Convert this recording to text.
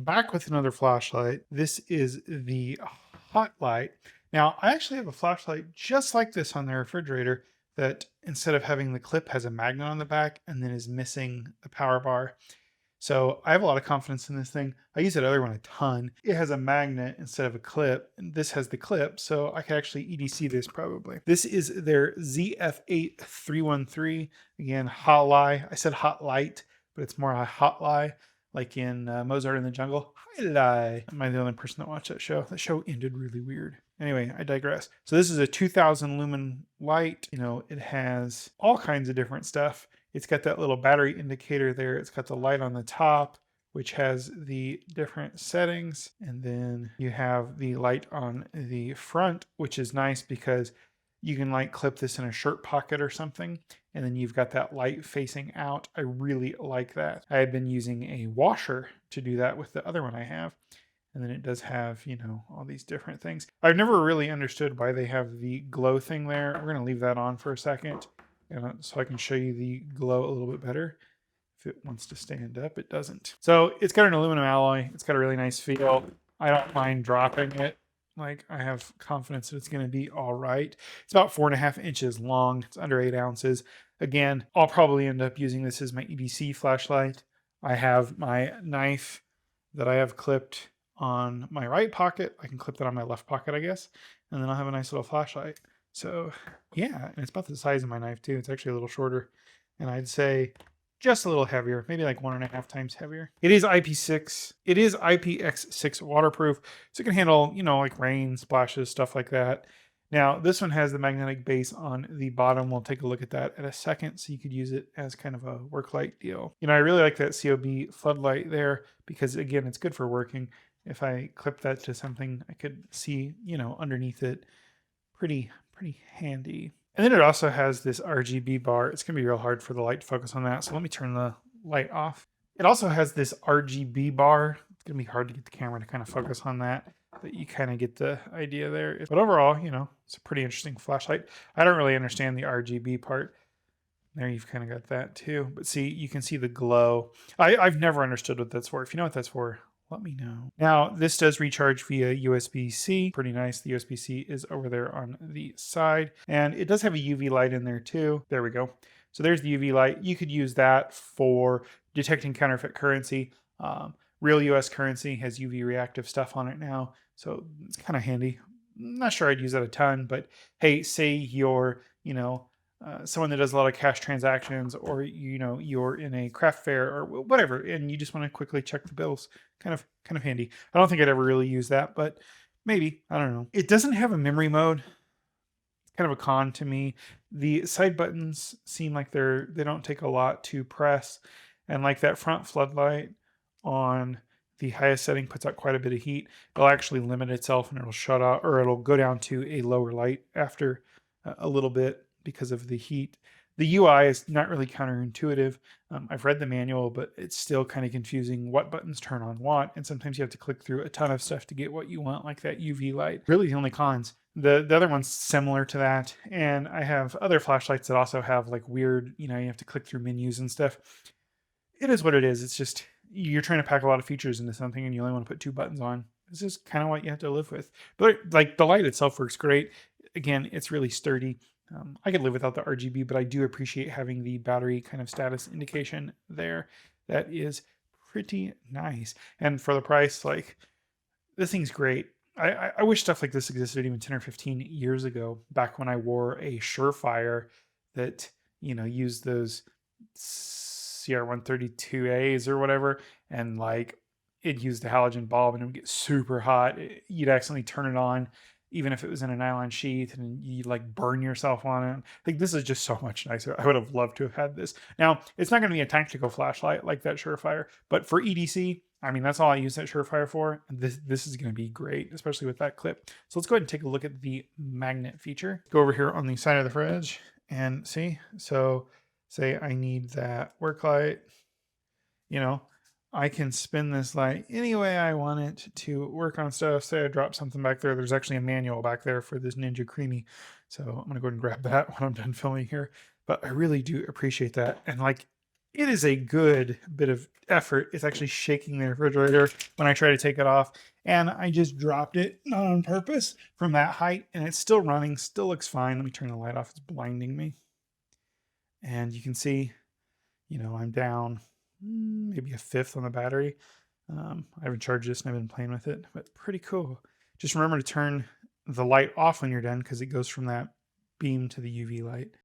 back with another flashlight. This is the HOTLIGH. Now, I actually have a flashlight just like this on the refrigerator that instead of having the clip has a magnet on the back and then is missing the power bar. So I have a lot of confidence in this thing. I use that other one a ton. It has a magnet instead of a clip, and this has the clip, so I could actually EDC this probably. This is their ZF8313. Again, HOTLIGH. I said hot light, but it's more a HOTLIGH, like in Mozart in the Jungle. HOTLIGH. Am I the only person that watched that show? That show ended really weird. Anyway, I digress. So this is a 2000 lumen light. You know, it has all kinds of different stuff. It's got that little battery indicator there. It's got the light on the top, which has the different settings. And then you have the light on the front, which is nice because you can like clip this in a shirt pocket or something. And then you've got that light facing out. I really like that. I have been using a washer to do that with the other one I have. And then it does have, you know, all these different things. I've never really understood why they have the glow thing there. We're going to leave that on for a second. And so I can show you the glow a little bit better. If it wants to stand up, it doesn't. So it's got an aluminum alloy. It's got a really nice feel. I don't mind dropping it. Like, I have confidence that it's going to be all right. It's about 4.5 inches long. It's under 8 ounces. Again, I'll probably end up using this as my EDC flashlight. I have my knife that I have clipped on my right pocket. I can clip that on my left pocket, I guess. And then I'll have a nice little flashlight. So yeah, and it's about the size of my knife too. It's actually a little shorter, and I'd say just a little heavier, maybe like 1.5 times heavier. It is IP6. It is IPX6 waterproof, so it can handle, you know, like rain, splashes, stuff like that. Now, this one has the magnetic base on the bottom. We'll take a look at that in a second, so you could use it as kind of a work light deal. You know, I really like that COB floodlight there because, again, it's good for working. If I clip that to something, I could see, you know, underneath it. Pretty handy. And then it also has this RGB bar. It's going to be real hard for the light to focus on that. So let me turn the light off. It also has this RGB bar. It's going to be hard to get the camera to kind of focus on that, but you kind of get the idea there. But overall, you know, it's a pretty interesting flashlight. I don't really understand the RGB part. There you've kind of got that too. But see, you can see the glow. I've never understood what that's for. If you know what that's for, let me know. Now, this does recharge via USB-C. Pretty nice. The USB-C is over there on the side. And it does have a UV light in there too. There we go. So there's the UV light. You could use that for detecting counterfeit currency. Real US currency has UV reactive stuff on it now. So it's kind of handy. I'm not sure I'd use that a ton, but hey, say you're, you know, someone that does a lot of cash transactions, or you know, you're in a craft fair or whatever, and you just want to quickly check the bills. Kind of handy. I don't think I'd ever really use that, but maybe. I don't know. It doesn't have a memory mode. It's kind of a con to me. The side buttons seem like they don't take a lot to press, and like that front floodlight on the highest setting puts out quite a bit of heat. It'll actually limit itself and it'll shut off, or it'll go down to a lower light after a little bit because of the heat. The UI is not really counterintuitive. I've read the manual, but it's still kind of confusing what buttons turn on what, and sometimes you have to click through a ton of stuff to get what you want, like that UV light. Really the only cons. The other one's similar to that, and I have other flashlights that also have like weird, you know, you have to click through menus and stuff. It is what it is. It's just, you're trying to pack a lot of features into something and you only want to put 2 buttons on. This is kind of what you have to live with. But like the light itself works great. Again, it's really sturdy. I could live without the RGB, but I do appreciate having the battery kind of status indication there. That is pretty nice. And for the price, like, this thing's great. I wish stuff like this existed even 10 or 15 years ago, back when I wore a Surefire that, you know, used those CR132As or whatever, and like it used a halogen bulb and it would get super hot. You'd accidentally turn it on, even if it was in a nylon sheath, and you like burn yourself on it. Like, this is just so much nicer. I would have loved to have had this. Now, it's not going to be a tactical flashlight like that Surefire, but for EDC, I mean, that's all I use that Surefire for. This is going to be great, especially with that clip. So let's go ahead and take a look at the magnet feature. Go over here on the side of the fridge and see. So say I need that work light, you know, I can spin this light any way I want it to work on stuff. Say I drop something back there. There's actually a manual back there for this Ninja Creamy. So I'm going to go ahead and grab that when I'm done filming here. But I really do appreciate that. And like, it is a good bit of effort. It's actually shaking the refrigerator when I try to take it off. And I just dropped it, not on purpose, from that height, and it's still running, still looks fine. Let me turn the light off, it's blinding me. And you can see, you know, I'm down maybe a fifth on the battery. I haven't charged this and I've been playing with it, but pretty cool. Just remember to turn the light off when you're done because it goes from that beam to the UV light.